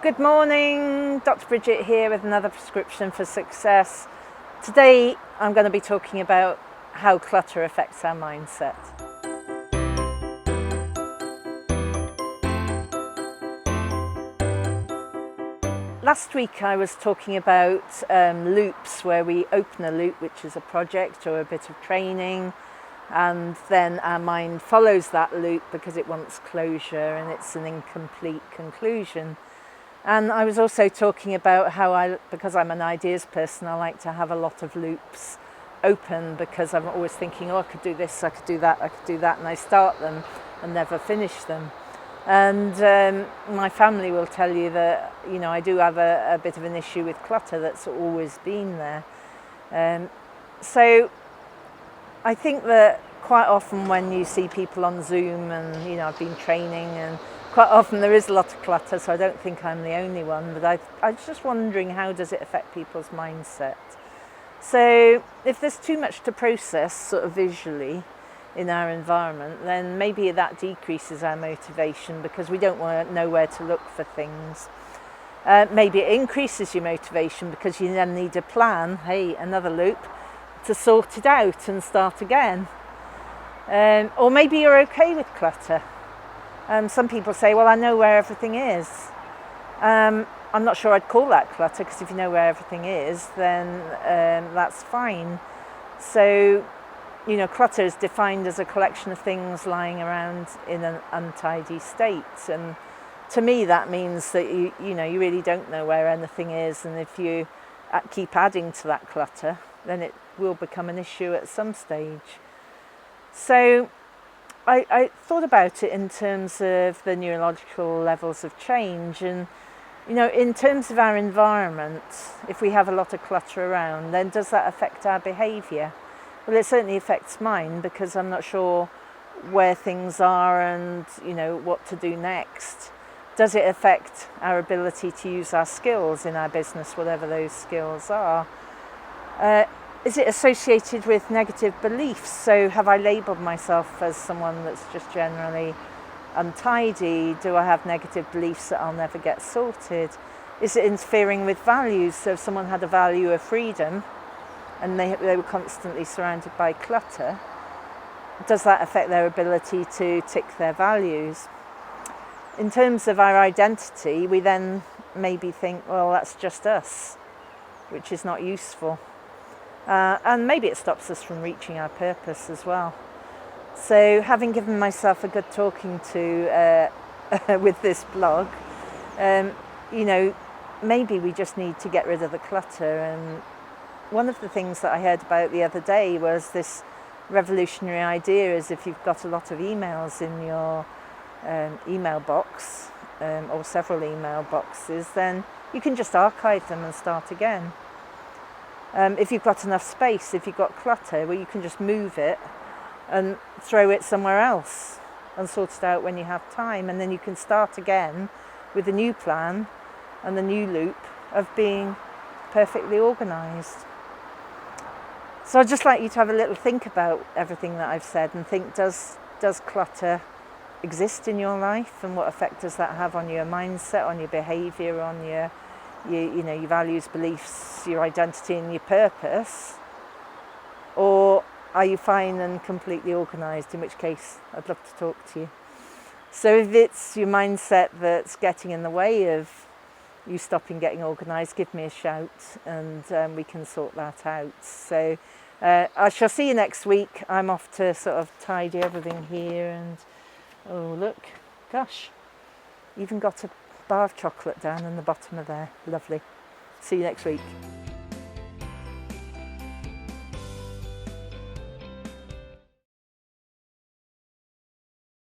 Good morning, Dr. Bridget here with another prescription for success. Today I'm going to be talking about how clutter affects our mindset. Last week I was talking about loops, where we open a loop, which is a project or a bit of training, and then our mind follows that loop because it wants closure and it's an incomplete conclusion. And I was also talking about how because I'm an ideas person, I like to have a lot of loops open because I'm always thinking, oh, I could do this, I could do that, I could do that, and I start them and never finish them. And my family will tell you that, I do have a bit of an issue with clutter that's always been there. So I think that quite often when you see people on Zoom and, I've been training, and quite often there is a lot of clutter, so I don't think I'm the only one, but I was just wondering, how does it affect people's mindset? So if there's too much to process sort of visually in our environment, then maybe that decreases our motivation because we don't know where to look for things. Maybe it increases your motivation because you then need a plan, another loop, to sort it out and start again. Or maybe you're okay with clutter. Some people say, well, I know where everything is. I'm not sure I'd call that clutter, because if you know where everything is, then that's fine. So, clutter is defined as a collection of things lying around in an untidy state. And to me, that means that you really don't know where anything is. And if you keep adding to that clutter, then it will become an issue at some stage. So I thought about it in terms of the neurological levels of change, and in terms of our environment, if we have a lot of clutter around, then does that affect our behaviour? Well, it certainly affects mine, because I'm not sure where things are and what to do next. Does it affect our ability to use our skills in our business, whatever those skills are? Is it associated with negative beliefs? So have I labelled myself as someone that's just generally untidy? Do I have negative beliefs that I'll never get sorted? Is it interfering with values? So if someone had a value of freedom and they were constantly surrounded by clutter, does that affect their ability to tick their values? In terms of our identity, we then maybe think, well, that's just us, which is not useful. And maybe it stops us from reaching our purpose as well. So having given myself a good talking to with this blog, maybe we just need to get rid of the clutter. And one of the things that I heard about the other day was this revolutionary idea is, if you've got a lot of emails in your email box, or several email boxes, then you can just archive them and start again. If you've got enough space, if you've got clutter, well, you can just move it and throw it somewhere else and sort it out when you have time, and then you can start again with a new plan and a new loop of being perfectly organised. So I'd just like you to have a little think about everything that I've said and think, does clutter exist in your life, and what effect does that have on your mindset, on your behaviour, on your values, beliefs, your identity and your purpose? Or are you fine and completely organised, in which case I'd love to talk to you. So if it's your mindset that's getting in the way of you stopping getting organised, give me a shout and we can sort that out. So I shall see you next week. I'm off to sort of tidy everything here, and oh look, gosh, even got a bar of chocolate down in the bottom of there. Lovely. See you next week.